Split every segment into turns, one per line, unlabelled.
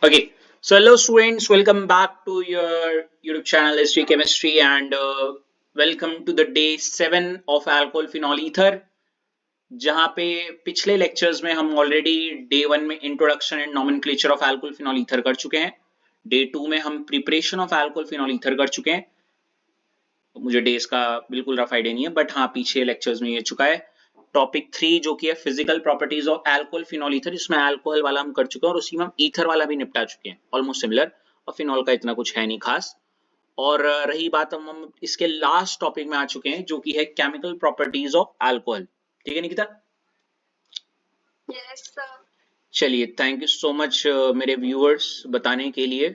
Okay, so hello students, welcome back to your YouTube channel History Chemistry and welcome to the day 7 of alcohol phenol ether. जहाँ पे पिछले lectures में हम already day 1 में introduction and nomenclature of alcohol phenol ether कर चुके हैं। Day 2 में हम preparation of alcohol phenol ether कर चुके हैं। मुझे डेज का बिल्कुल रफ आइडिया नहीं है, बट हाँ पीछे लेक्चर्स में ये चुका है। टॉपिक 3 जो कि है physical properties of alcohol phenol ether, इसमें अल्कोहल वाला हम कर चुके हैं और उसी में हम ईथर वाला भी निपटा चुके हैं, ऑलमोस्ट सिमिलर। और फिनॉल का इतना कुछ है नहीं खास। और रही बात, हम इसके लास्ट टॉपिक में आ चुके हैं जो कि है केमिकल प्रॉपर्टीज ऑफ अल्कोहल। ठीक है निकिता?
Yes, sir.
चलिए, थैंक यू सो मच मेरे व्यूअर्स बताने के लिए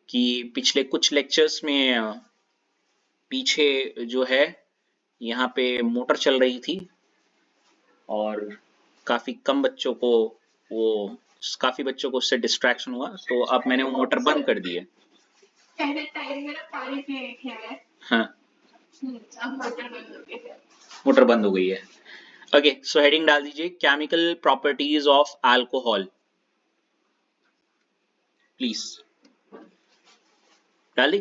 कि पिछले कुछ लेक्चर्स में पीछे जो है यहाँ पे मोटर चल रही थी और काफी कम बच्चों को वो काफी बच्चों को उससे डिस्ट्रैक्शन हुआ, तो अब मैंने वो मोटर बंद कर दी है।
पहले टाइम मेरा पानी पी किया है।
हाँ,
अब मोटर बंद हो गई है।
मोटर बंद हो गई है। ओके, सो हेडिंग डाल दीजिए chemical properties of alcohol, please. डाल दी?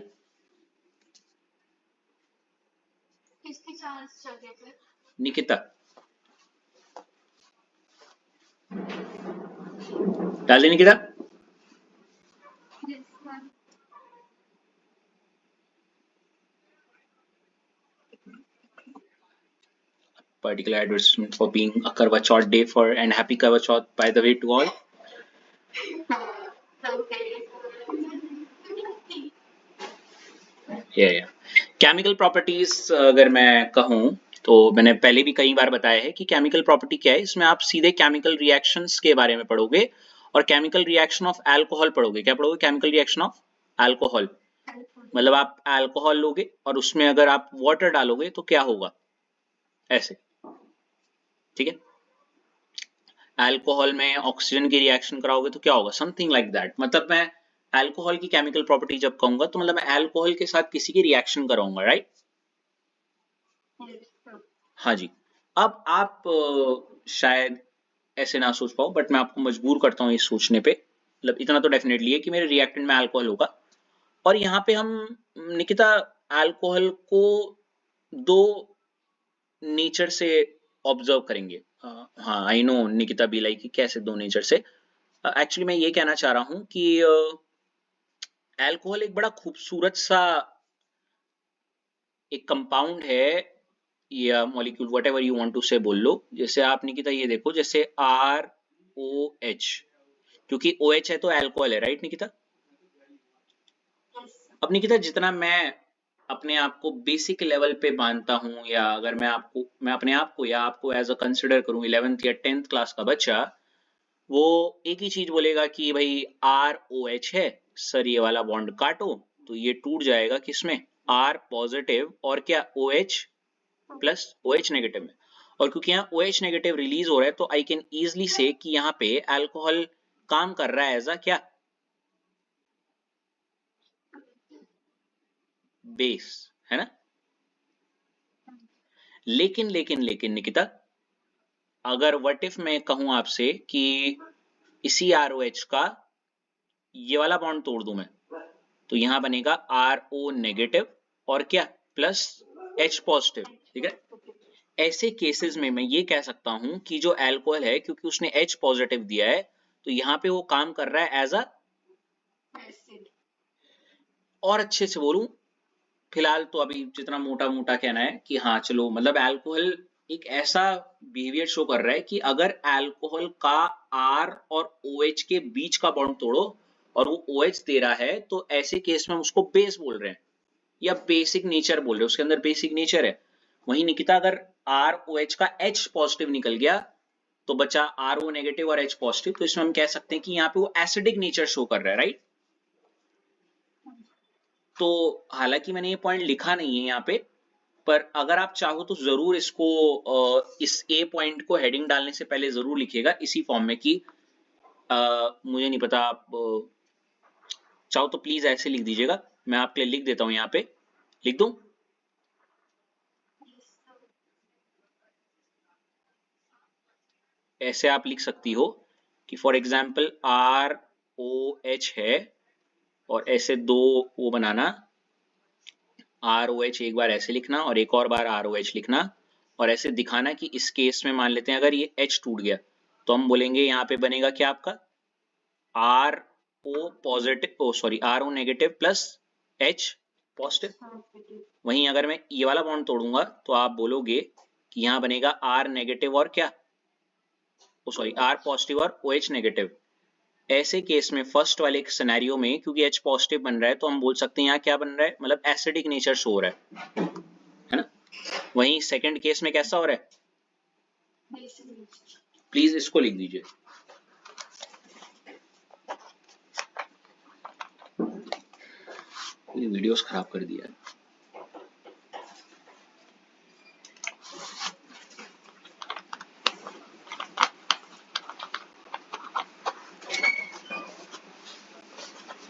किसकी चांस चल रही है?
निकिता डाल दी? Nikita
Yes, sir.
particular advertisement for being a Karwa Chauth day for and happy Karwa Chauth by the way to all.
Okay.
या केमिकल प्रॉपर्टीज अगर मैं कहूँ तो मैंने पहले भी कई बार बताया है कि केमिकल प्रॉपर्टी क्या है। इसमें आप सीधे केमिकल रिएक्शंस के बारे में पढ़ोगे और केमिकल रिएक्शन ऑफ अल्कोहल पढ़ोगे। क्या पढ़ोगे? Chemical reaction of alcohol. मतलब आप अल्कोहल लोगे और उसमें अगर आप वाटर डालोगे तो क्या होगा, ऐसे। ठीक है, अल्कोहल में ऑक्सीजन की रिएक्शन कराओगे तो क्या होगा, समथिंग लाइक दैट। मतलब मैं अल्कोहल की केमिकल प्रॉपर्टी जब कहूंगा तो मतलब मैं अल्कोहल के साथ किसी की रिएक्शन कराऊंगा, राइट? हाँ जी। अब आप शायद ऐसे ना सोच पाओ, बट मैं आपको मजबूर करता हूँ इस सोचने पे। मतलब इतना तो डेफिनेटली है कि मेरे रिएक्टेंट में अल्कोहल होगा। और यहाँ पे हम निकिता अल्कोहल को दो नेचर से ऑब्जर्व करेंगे। हाँ I know Nikita be like कि कैसे दो नेचर से। एक्चुअली मैं ये कहना चाह रहा हूँ कि अल्कोहल एक बड़ा खूबसूरत सा एक कंपाउंड है या molecule, whatever you want to say बोल लो। जैसे आप निकिता ये देखो, जैसे ROH, क्योंकि OH है तो अल्कोहल है, राइट निकिता? अब निकिता जितना मैं अपने आप को बेसिक लेवल पे मानता हूँ, या अगर मैं अपने आप को या आपको एज अ कंसिडर करूँ 11th या 10th क्लास का बच्चा, वो एक ही चीज बोलेगा कि भाई ROH है सर, ये वाला बॉन्ड काटो तो ये टूट जाएगा किसमें, R पॉजिटिव और क्या OH प्लस OH नेगेटिव में। और क्योंकि यहाँ OH नेगेटिव रिलीज हो रहा है तो आई कैन इजिली से कि यहाँ पे अल्कोहल काम कर रहा है एज अ क्या, बेस, है ना? लेकिन निकिता, अगर व्हाट इफ मैं कहूं आपसे कि इसी ROH का ये वाला बॉन्ड तोड़ दूं मैं, तो यहां बनेगा RO नेगेटिव और क्या प्लस H पॉजिटिव। ठीक है, ऐसे केसेस में मैं ये कह सकता हूं कि जो अल्कोहल है, क्योंकि उसने H पॉजिटिव दिया है तो यहाँ पे वो काम कर रहा है एज अ, और अच्छे से बोलूं फिलहाल तो अभी जितना मोटा मोटा कहना है कि हाँ चलो, मतलब अल्कोहल एक ऐसा बिहेवियर शो कर रहा है कि अगर अल्कोहल का R और OH के बीच का बॉन्ड तोड़ो और वो OH दे रहा है तो ऐसे केस में हम उसको बेस बोल रहे हैं या बेसिक नेचर बोल रहे हैं, उसके अंदर बेसिक नेचर है। वहीं निकिता अगर ROH का H पॉजिटिव निकल गया तो बचा RO नेगेटिव और H पॉजिटिव, तो इसमें हम कह सकते हैं कि यहाँ पे वो एसिडिक नेचर शो कर रहा है, राइट? तो हालांकि मैंने ये पॉइंट लिखा नहीं है यहाँ पे, पर अगर आप चाहो तो जरूर इसको इस ए पॉइंट को हेडिंग डालने से पहले जरूर लिखिएगा इसी फॉर्म में कि मुझे नहीं पता, आप चाहो तो प्लीज ऐसे लिख दीजिएगा। मैं आपके लिए लिख देता हूं, यहाँ पे लिख दूं? ऐसे आप लिख सकती हो कि फॉर एग्जाम्पल OH है और ऐसे दो वो बनाना, ROH एक बार ऐसे लिखना और एक और बार ROH लिखना, और ऐसे दिखाना कि इस केस में मान लेते हैं अगर ये H टूट गया तो हम बोलेंगे यहाँ पे बनेगा क्या आपका RO positive, sorry RO negative plus H positive. वहीं अगर मैं ये वाला बॉन्ड तोड़ूंगा तो आप बोलोगे कि यहाँ बनेगा R नेगेटिव और क्या, सॉरी R पॉजिटिव और OH नेगेटिव। ऐसे केस में फर्स्ट वाले सिनेरियो में क्योंकि H पॉजिटिव बन रहा है तो हम बोल सकते हैं यहाँ क्या बन रहा है, मतलब एसिडिक नेचर शो हो रहा है ना। वहीं सेकंड केस में कैसा हो रहा है, प्लीज इसको लिख दीजिए। ये वीडियोस खराब कर दिया है।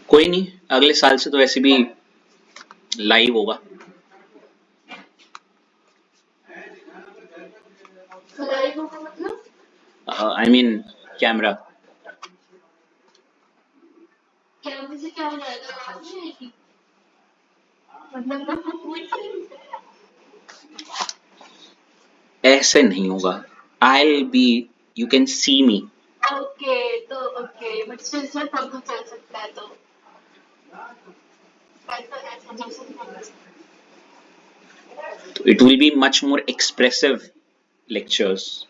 कोई नहीं, अगले साल से तो वैसे भी लाइव होगा। I mean camera.
कैमरे से क्या हो जाएगा, आवाज नहीं आएगी मतलब
ऐसे नहीं होगा, I be, you can see me.
Okay तो ओके, बट स्टिल सर तब तो चल सकता है तो ऐसा जैसे
it will be much more expressive lectures.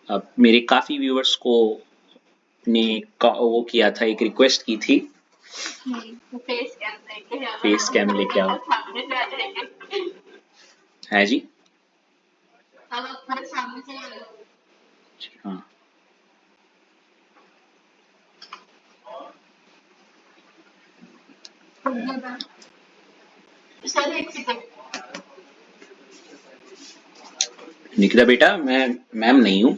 अब मेरे काफी व्यूअर्स को ने वो किया था, एक रिक्वेस्ट की थी
फेस कैम लेके
फेस कैम लेके आओ।
सामने से आ जाएंगे,
है जी,
अब आप मेरे सामने से आ जाओ।
हाँ
सर एक सेकंड,
निकिता बेटा, मैं मैम नहीं हूँ।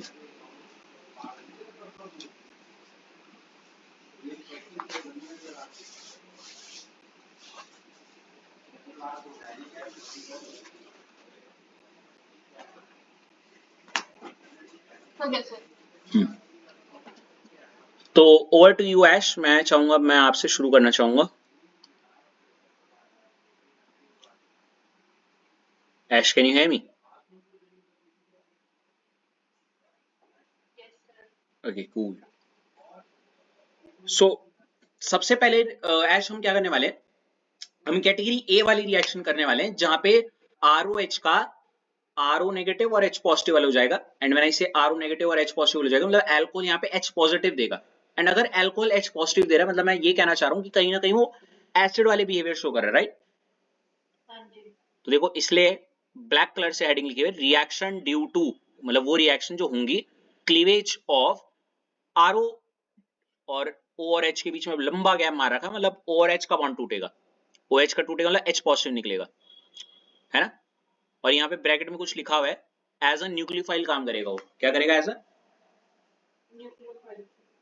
Okay sir.
तो ओवर टू यू ऐश, मैं चाहूंगा, मैं आपसे शुरू करना चाहूंगा। Ash, can you hear me? Okay cool. So सबसे पहले ऐश हम क्या करने वाले हैं, हम कैटेगरी ए वाली रिएक्शन करने वाले हैं जहां पे ROH का RO नेगेटिव और H पॉजिटिव वाला हो जाएगा। एंड व्हेन आई से RO नेगेटिव और H पॉजिटिव हो जाएगा मतलब अल्कोहल यहाँ पे H पॉजिटिव देगा। एंड अगर अल्कोहल H पॉजिटिव दे रहा है मतलब मैं ये कहना चाह रहा हूँ कि कहीं ना कहीं वो एसिड वाले बिहेवियर शो कर रहा है, राइट। तो देखो इसलिए ब्लैक कलर से हेडिंग लिखी हुई है रिएक्शन ड्यू टू, मतलब वो रिएक्शन जो होंगी क्लीवेज ऑफ RO और O और H के बीच में लंबा गैप मार रखा है, मतलब O और H का बॉन्ड टूटेगा, OH का टूटेगा मतलब H पॉजिटिव निकलेगा, है ना। और यहाँ पे ब्रैकेट में कुछ लिखा हुआ है एज अ न्यूक्लियोफाइल काम करेगा, वो क्या करेगा एज अ,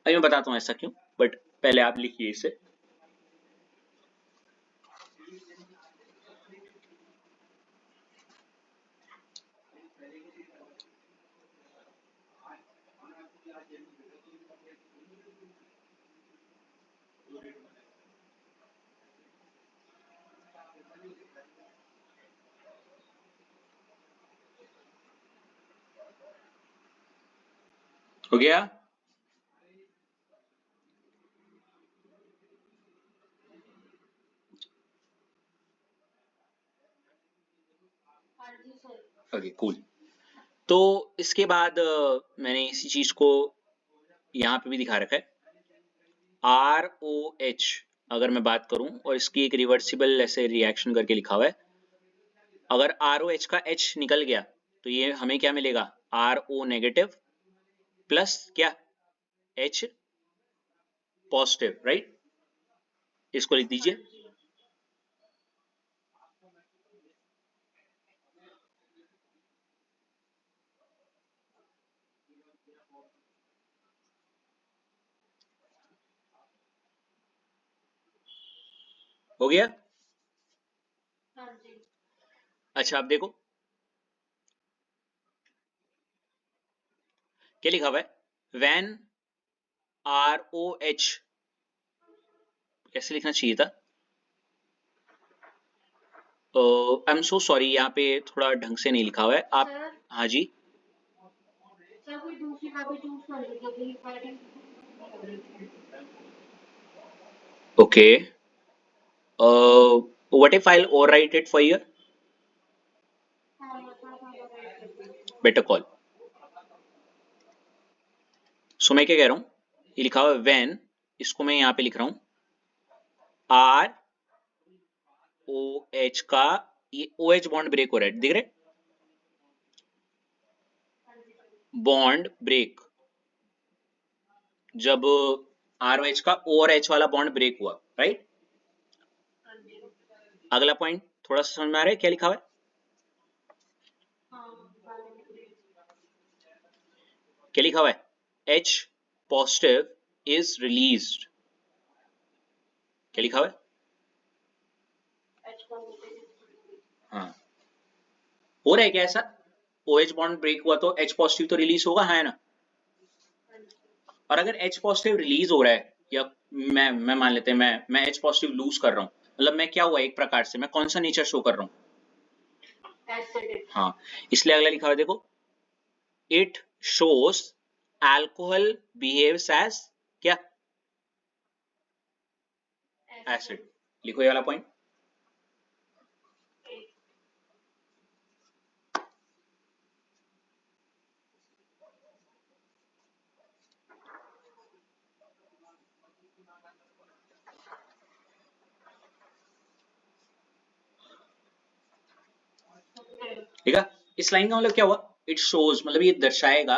अभी मैं बताता हूँ ऐसा क्यों, बट पहले आप लिखिए इसे। हो गया? Okay cool. तो इसके बाद मैंने इसी चीज को यहाँ पे भी दिखा रखा है, ROH अगर मैं बात करूं और इसकी एक रिवर्सिबल ऐसे रिएक्शन करके लिखा हुआ है, अगर ROH का H निकल गया तो ये हमें क्या मिलेगा, RO नेगेटिव प्लस क्या H पॉजिटिव, राइट। इसको लिख दीजिए। हो गया? अच्छा आप देखो क्या लिखा हुआ है, व्हेन ROH कैसे लिखना चाहिए था? आई एम सो सॉरी, यहाँ पे थोड़ा ढंग से नहीं लिखा हुआ है आप।
सर
हाँ जी,
सर कोई दूसरी कॉपी चूज कर लीजिए क्योंकि
okay. What if I overwrite it for you? Better call. So मैं क्या कह रहा हूँ, ये लिखा हुआ है व्हेन, इसको मैं यहाँ पे लिख रहा हूँ ROH का, ये OH बॉन्ड ब्रेक हो रहा है, दिख रहा है? बॉन्ड ब्रेक, जब ROH का OH वाला बॉन्ड ब्रेक हुआ, राइट? अगला पॉइंट थोड़ा सा समझ में आ रहा है क्या लिखा हुआ है? क्या लिखा हुआ है? H positive is released. क्या लिखा हुआ है? हाँ, हो रहा है क्या ऐसा? OH बॉन्ड ब्रेक हुआ तो H पॉजिटिव तो रिलीज होगा, है ना? और अगर H पॉजिटिव रिलीज हो रहा है, या मैं मान लेते हैं मैं H पॉजिटिव लूज कर रहा हूँ, मतलब मैं क्या हुआ एक प्रकार से, मैं कौन सा नेचर शो कर रहा हूँ? हाँ, इसलिए अगला लिखा हुआ है देखो, it shows alcohol behaves as क्या? एसिड। लिखो ये वाला पॉइंट। ठीक है, इस लाइन का मतलब क्या हुआ? इट शोज मतलब ये दर्शाएगा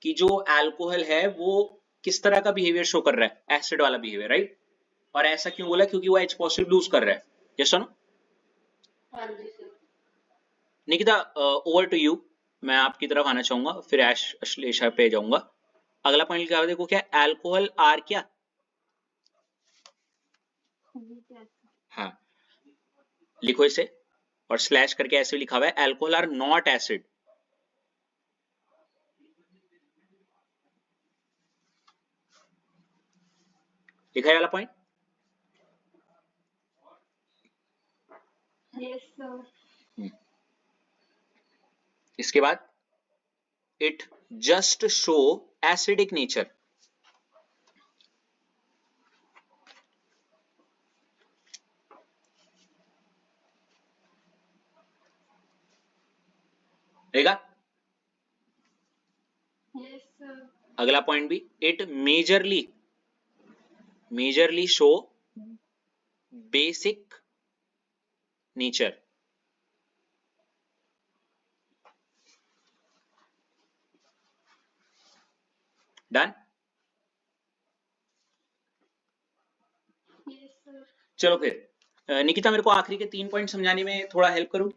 कि जो अल्कोहल है वो किस तरह का बिहेवियर शो कर रहा है, एसिड वाला बिहेवियर, राइट? और ऐसा क्यों बोला? क्योंकि वो H पॉजिटिव लूज कर रहा है। यस और no? Nikita, over to you. मैं आपकी तरफ आना चाहूंगा, फिर अश्लेषा पे जाऊंगा। अगला पॉइंट क्या है देखो, क्या अल्कोहल आर क्या? हाँ, लिखो इसे, और स्लैश करके ऐसे लिखा हुआ है अल्कोहल आर नॉट एसिड। लिखा है वाला पॉइंट?
Yes sir.
इसके बाद it just show acidic nature. रहेगा?
Yes sir.
अगला पॉइंट भी, it majorly show basic nature. Done?
Yes sir.
चलो फिर निकिता, मेरे को आखिरी के 3 पॉइंट समझाने में थोड़ा हेल्प करो।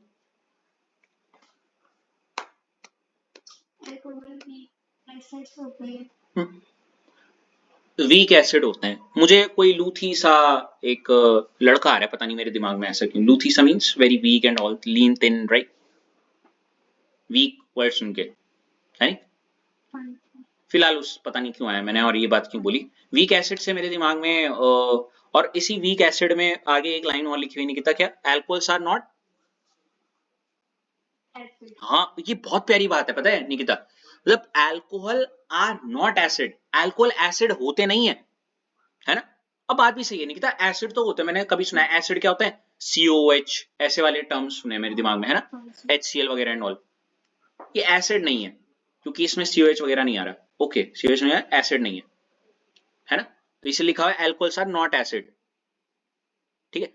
वीक एसिड होते हैं। मुझे कोई लूथी सा एक लड़का आ रहा है, पता नहीं मेरे दिमाग में ऐसा क्यों। लूथी सा means very weak and all, lean thin, right? Weak word सुन के, है नहीं? फिलहाल उस पता नहीं क्यों आया मैंने, और ये बात क्यों बोली वीक एसिड से मेरे दिमाग में। और इसी वीक एसिड में आगे एक लाइन और लिखी हुई निकिता, क्या? Alcohols are not. हाँ, ये बहुत प्यारी बात है, पता है निकिता? मतलब alcohol are not acid, alcohol acid होते नहीं है ना? अब बात भी सही है निकिता, एसिड तो होते हैं, मैंने कभी सुना है एसिड क्या होता है, COH, ऐसे वाले टर्म्स सुने मेरे दिमाग में, है ना? HCl वगैरह एंड ऑल। ये एसिड नहीं है, क्योंकि इसमें COH वगैरह नहीं आ रहा। ओके, COH नहीं है, एसिड नहीं है ना? तो इसे लिखा हुआ है अल्कोहल्स आर नॉट एसिड। ठीक है,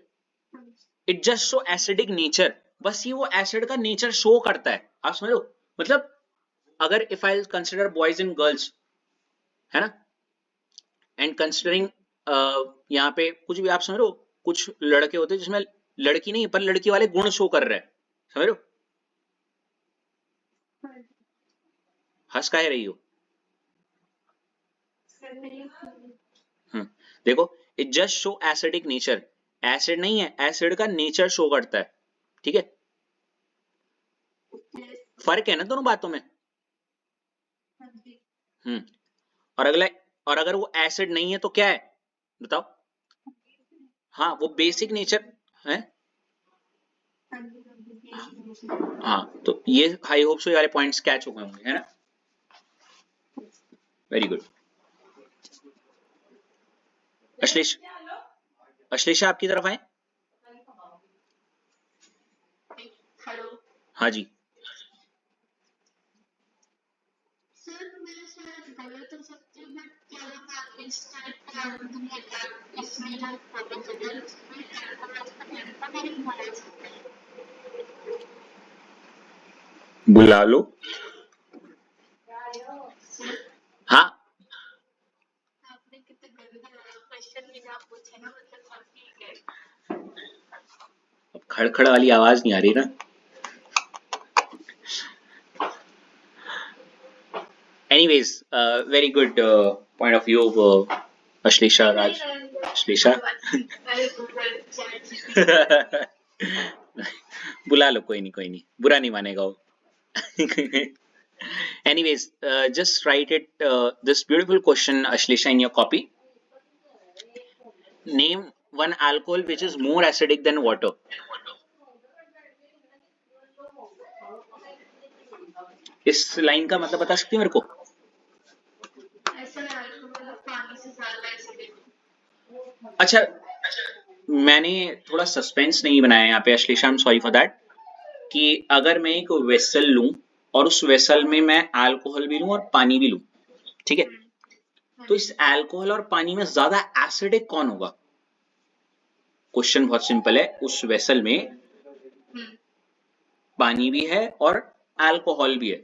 it just show acidic nature. बस ये वो एसिड का नेचर शो करता है, आप समझ लो? मतलब अगर if I consider boys and girls, है ना, एंड कंसिडरिंग यहाँ पे कुछ भी, आप समझ लो, कुछ लड़के होते हैं जिसमें लड़की नहीं पर लड़की वाले गुण शो कर रहे हैं, समझ लो? हंस काहे रही हो? देखो, it just show acidic nature, acid नहीं है, एसिड का नेचर शो करता है। ठीक है, फर्क है ना दोनों बातों में? और अगला और अगर वो एसिड नहीं है तो क्या है बताओ? हाँ, वो बेसिक नेचर है। हाँ, तो ये आई होप सो वाले पॉइंट्स कैच हो गए होंगे, है ना? Very good. अश्लेष, अश्लेषा आपकी तरफ आए।
हेलो
हाँ जी।
सर, मैं शायद गलत हो सकती हूँ, बट क्या आप इस टाइप का इसमें जो टॉपिक है उसमें मेरी नॉलेज
बुला लो। हाँ,
आपने कितने गंदा क्वेश्चन मुझे पूछे ना, मतलब सब ठीक है।
अब खड़खड़ वाली आवाज नहीं आ रही ना। Anyways, very good point of view of Ashleisha Raj. Ashleisha. बुला लो, कोई नहीं, बुरा नहीं मानेगा वो। Anyways, just write it this beautiful question, Ashleisha, in your copy. Name one alcohol which is more acidic than water. इस लाइन का मतलब बता सकती हो मेरे को? अच्छा, मैंने थोड़ा सस्पेंस नहीं बनाया यहाँ पे Ashlesha, I am sorry for that. कि अगर मैं एक वेसल लूं और उस वेसल में मैं अल्कोहल भी लूं और पानी भी लूं, ठीक है, तो इस अल्कोहल और पानी में ज्यादा एसिडिक कौन होगा? क्वेश्चन बहुत सिंपल है। उस वेसल में पानी भी है और अल्कोहल भी है,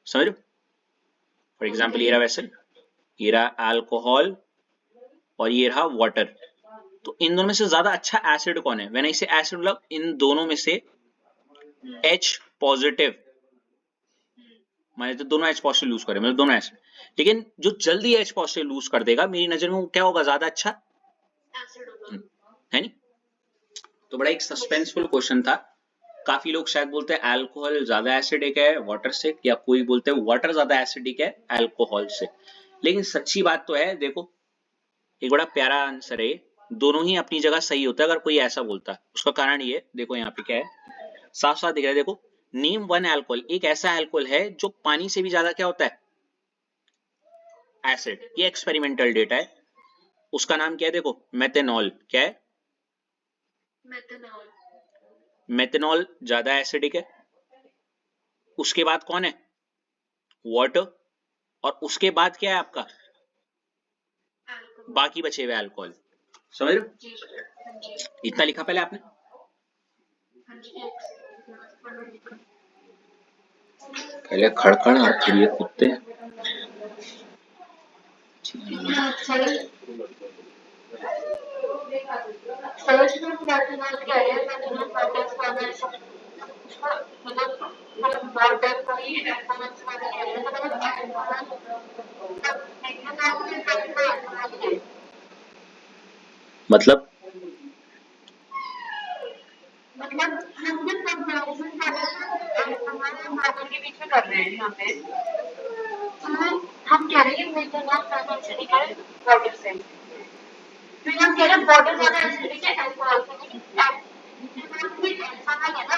समझ? फॉर एग्जाम्पल ये रहा वेसल, ये रहा अल्कोहल और ये रहा वाटर। तो इन दोनों में से ज्यादा अच्छा एसिड कौन है? व्हेन आई से एसिड मतलब इन दोनों में से H पॉजिटिव, मैंने तो दोनों H पॉजिटिव लूज करे, मतलब दोनों एसिड। लेकिन जो जल्दी H पॉजिटिव लूज कर देगा मेरी नजर में वो क्या होगा? ज्यादा अच्छा है नहीं? तो बड़ा एक सस्पेंसफुल क्वेश्चन था। काफी लोग शायद बोलते हैं अल्कोहल ज्यादा एसिडिक है वाटर से, या कोई बोलते हैं वाटर ज्यादा एसिडिक है अल्कोहल से। लेकिन सच्ची बात तो है, देखो एक बड़ा प्यारा आंसर है, दोनों ही अपनी जगह सही होता है अगर कोई ऐसा बोलता है। उसका कारण ये, देखो यहाँ पे क्या है, साफ साफ दिख रहा है, देखो नेम वन अल्कोहल, एक ऐसा अल्कोहल है जो पानी से भी ज्यादा क्या होता है? एसिड। ये एक्सपेरिमेंटल डेटा है। उसका नाम क्या है? देखो मेथेनॉल। क्या है?
मेथनॉल।
मेथेनॉल ज्यादा एसिडिक है। उसके बाद कौन है? वाटर। और उसके बाद क्या है आपका? बाकी बचे हुए अल्कोहल। समझ रहे हो? इतना लिखा पहले आपने? पहले खड़खड़ आती है कुत्ते। मतलब
के बीच में कर रहे हैं यहाँ पे, हम कह रहे हैं मेथनॉल ज्यादा एसिडिक है वाटर से, फिर हम कह रहे हैं वाटर ज्यादा एसिडिक है अल्कोहल से, लेकिन भी ऐसा नहीं है ना,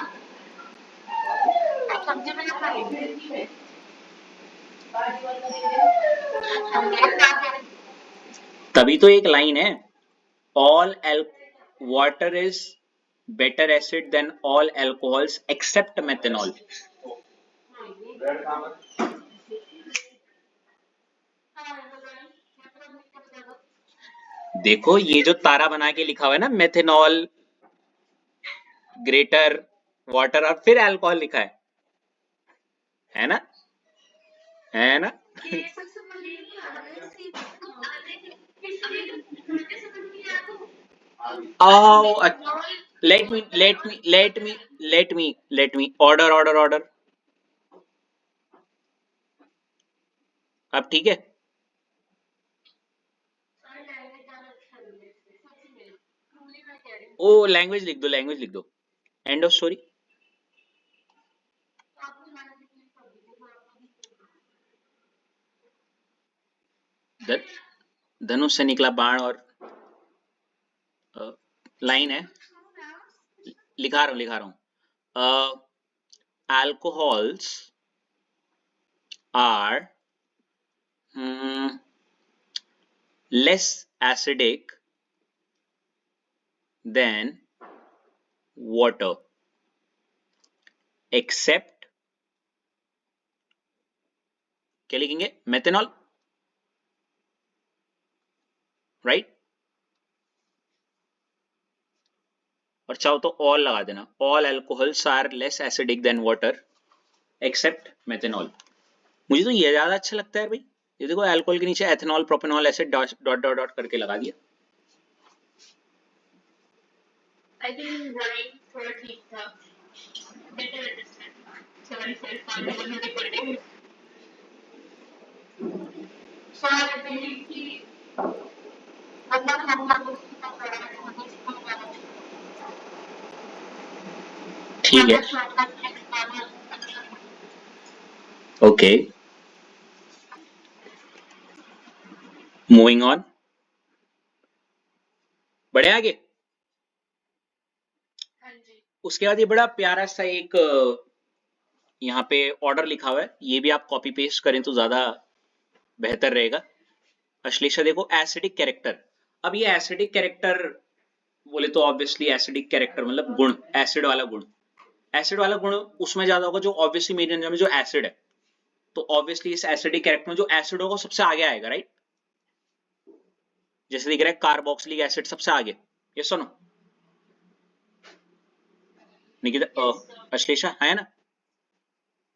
समझे मेरा पॉइंट?
तभी तो एक लाइन है, all water is better acid than all alcohols except methanol. देखो ये जो तारा बना के लिखा हुआ है ना, मेथेनॉल ग्रेटर वाटर और फिर अल्कोहल लिखा है ना? है ना? Oh, let me order. अब ठीक है? ओ लैंग्वेज लिख दो। End of story. धनुष से निकला बाण और लाइन है, लिखा रहा हूं alcohols are less acidic than water except, क्या लिखेंगे, मेथेनॉल, राइट। और चाहो तो ऑल लगा देना, all alcohols are less acidic than water except methanol. मुझे तो ये ज्यादा अच्छा लगता है भाई, ये देखो अल्कोहल के नीचे एथेनॉल प्रोपेनॉल ऐसे डॉट डॉट डॉट करके लगा दिया।
I think wine थोड़ा ठीक था, better understand. 7.5 million per day. So I believe कि मतलब हम लोग उसका product होने से हमारा
ठीक है,
shortcut external अच्छा है.
ओके, मूविंग ऑन, बढ़े आगे।
हाँ जी.
उसके बाद ये बड़ा प्यारा सा एक यहाँ पे ऑर्डर लिखा हुआ है, ये भी आप कॉपी पेस्ट करें तो ज्यादा बेहतर रहेगा। अश्लेषा देखो, एसिडिक कैरेक्टर। अब ये एसिडिक कैरेक्टर बोले तो ऑब्वियसली एसिडिक कैरेक्टर मतलब गुण, एसिड वाला गुण, एसिड वाला गुण उसमें ज्यादा होगा जो ऑब्वियसली मेरे अंदर में जो एसिड है, तो ऑब्वियसली इस एसिडिक कैरेक्टर में जो एसिड होगा सबसे आगे आएगा, राइट। जैसे दिख रहा है कार्बोक्सिलिक एसिड सबसे आगे, ये सुनो निकिता, अश्लेषा है ना,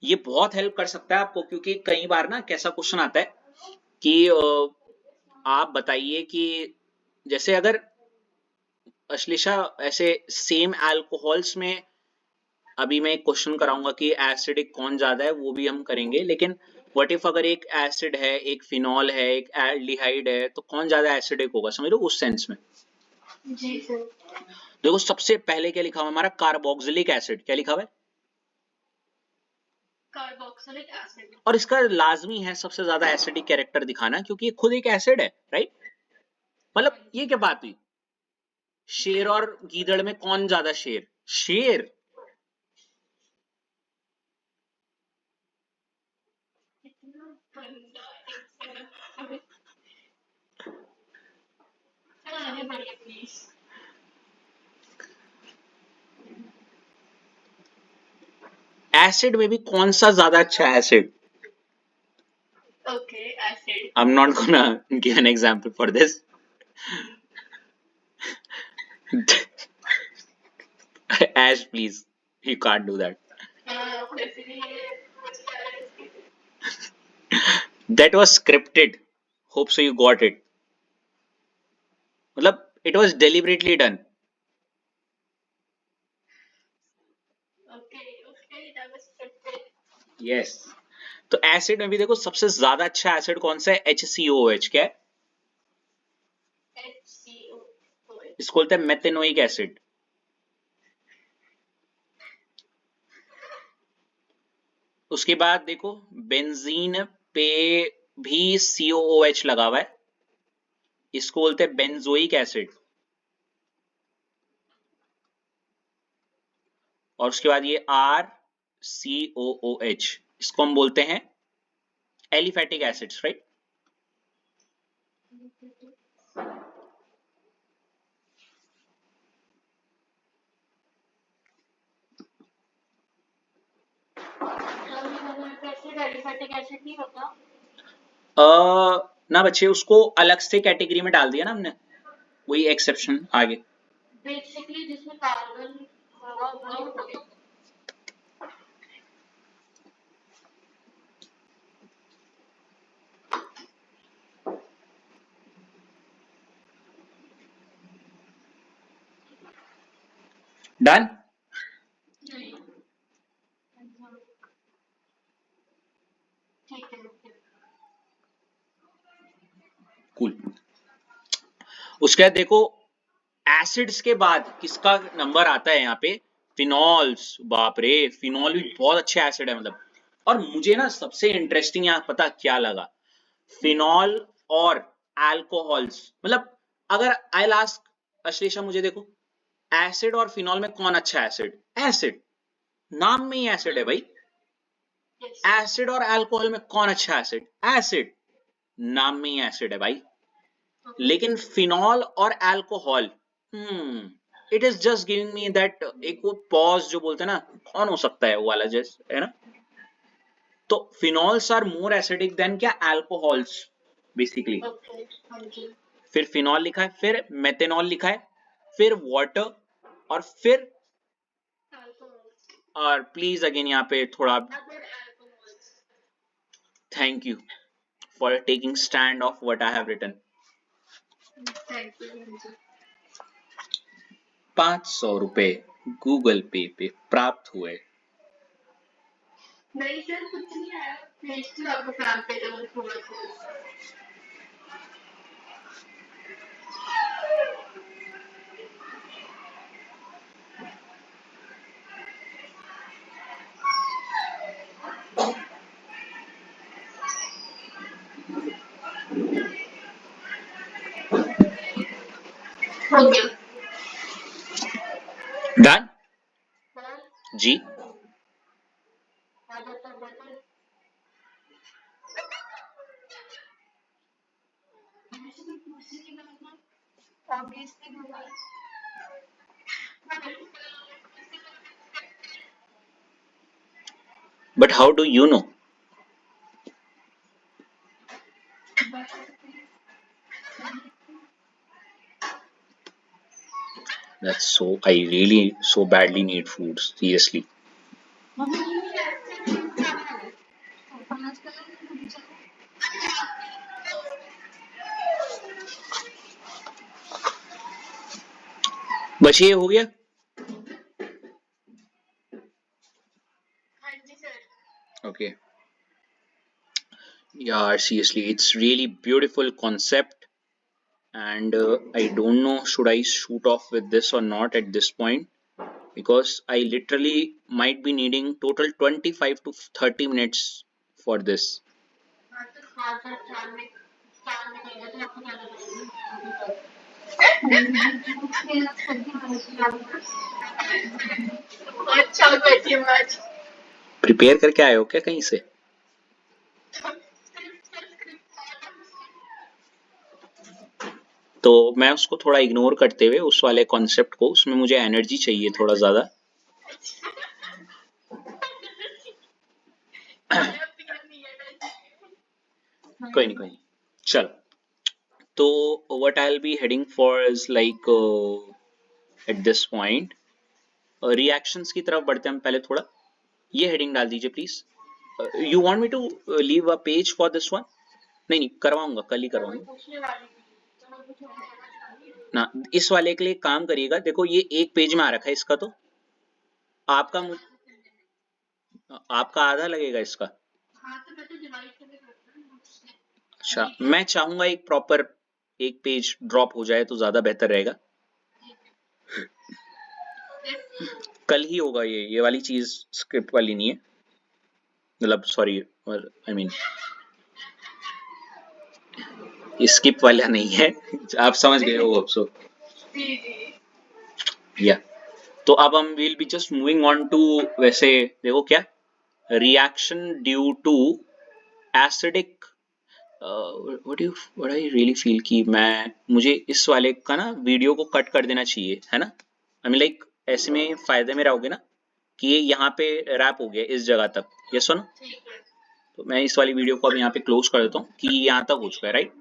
ये बहुत हेल्प कर सकता है आपको, क्योंकि कई बार ना कैसा क्वेश्चन आता है कि आप बताइए कि जैसे अगर अश्लेषा ऐसे सेम अल्कोहल्स में, अभी मैं एक क्वेश्चन कराऊंगा कि एसिडिक कौन ज्यादा है, वो भी हम करेंगे, लेकिन व्हाट इफ अगर एक एसिड है, एक फिनॉल है, एक एल्डिहाइड है, तो कौन ज्यादा एसिडिक होगा, समझ लो उस सेंस में।
जी सर.
देखो सबसे पहले क्या लिखा हुआ है हमारा, कार्बोक्सिलिक एसिड, क्या लिखा हुआ है,
कार्बोक्सिलिक एसिड.
और इसका लाजमी है सबसे ज्यादा एसिडिक कैरेक्टर दिखाना, क्योंकि ये खुद एक एसिड है, राइट। मतलब ये क्या बात हुई, शेर और गीदड़ में कौन ज्यादा शेर, शेर।
कितना गंदा इंसान. चलो आगे बढ़िए प्लीज.
एसिड में भी कौन सा ज्यादा अच्छा acid,
Okay, acid.
I'm not gonna give an example for this. Ash, please, you can't do that. That was scripted. Hope so you got it. मतलब it was deliberately done.
Okay, okay, that was scripted.
Yes. तो acid में भी देखो सबसे ज्यादा अच्छा acid कौन सा है, HCOH, क्या है,
HCOOH.
इसको बोलते हैं मेथेनोइक एसिड। उसके बाद देखो बेंजीन पे भी COOH लगा हुआ है, इसको बोलते हैं बेंजोइक एसिड। और उसके बाद ये RCOOH, इसको हम बोलते हैं aliphatic acids, right.
Aliphatic acid नहीं होता.
ना बच्चे, उसको अलग से कैटेगरी में डाल दिया ना हमने, वही एक्सेप्शन आगे।
बेसिकली जिसमें कार्बन होगा वो होगा.
डन।
ठीक है.
कूल। उसके बाद देखो एसिड्स के बाद किसका नंबर आता है यहाँ पे, फिनॉल्स। बाप रे, फिनॉल भी बहुत अच्छे एसिड है मतलब। और मुझे ना सबसे इंटरेस्टिंग यहाँ पता क्या लगा, फिनॉल और अल्कोहल्स, मतलब अगर आई लास्ट अश्लेषा मुझे देखो, एसिड और फिनॉल में कौन अच्छा एसिड? एसिड, नाम में ही एसिड है भाई। एसिड और अल्कोहल में कौन अच्छा एसिड? एसिड, नाम में ही एसिड है भाई। लेकिन फिनॉल और alcohol, it is just giving me that एक वो पॉज जो बोलते हैं ना, कौन हो सकता है वो वाला, जैसे है ना। तो phenols are more acidic than क्या? Alcohols basically. फिर फिनॉल लिखा है, फिर मेथेनॉल लिखा है, फिर वाटर, और फिर और प्लीज अगेन यहाँ पे थोड़ा, thank you for taking stand of what I have written. 500 रुपए गूगल पे प्राप्त हुए।
नहीं सर, कुछ नहीं आया, भेज दो आपको काम पे थोड़ा हो गया।
Done ji. But how do you know? That's so, I really so badly need food, seriously. बस ये हो गया। Okay. Yeah, seriously, it's really beautiful concept, and I don't know should I shoot off with this or not at this point, because I literally might be needing total 25 to 30 minutes for this. Prepare करके आए हो क्या कहीं से? तो मैं उसको थोड़ा इग्नोर करते हुए उस वाले कॉन्सेप्ट को, उसमें मुझे एनर्जी चाहिए थोड़ा ज्यादा। कोई नहीं चल। तो what I'll be heading for is like at this point reactions की तरफ बढ़ते हैं हम पहले थोड़ा। ये हेडिंग डाल दीजिए please. You want me to leave a page for this one? नहीं करवाऊंगा, कल ही करवाऊंगा ना। इस वाले के लिए काम करिएगा, देखो ये एक पेज में आ रखा है इसका, तो आपका आधा लगेगा इसका। अच्छा, मैं चाहूंगा एक प्रॉपर एक पेज ड्रॉप हो जाए तो ज्यादा बेहतर रहेगा। कल ही होगा ये वाली चीज स्क्रिप्ट वाली नहीं है, मतलब सॉरी आई मीन स्किप वाला नहीं है। आप समझ गए हो अब सो। या तो अब हम will be just moving on to, वैसे देखो क्या reaction due to acidic, what I really feel कि मुझे इस वाले का ना वीडियो को कट कर देना चाहिए, है ना। आई मीन लाइक ऐसे में फायदे में रहोगे ना कि ये यहाँ पे रैप हो गया इस जगह तक, ये सुनो। तो मैं इस वाली वीडियो को अब यहाँ पे क्लोज कर देता हूँ कि यहाँ तक हो चुका है, राइट।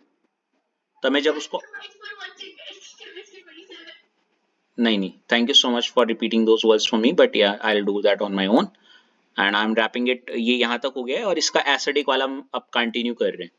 तो मैं जब उसको नहीं thank you so much for repeating those words for me, but yeah I will do that on my own, and I am wrapping it. ये यहाँ तक हो गया है और इसका एसिडिक वाला हम अब कंटिन्यू कर रहे हैं।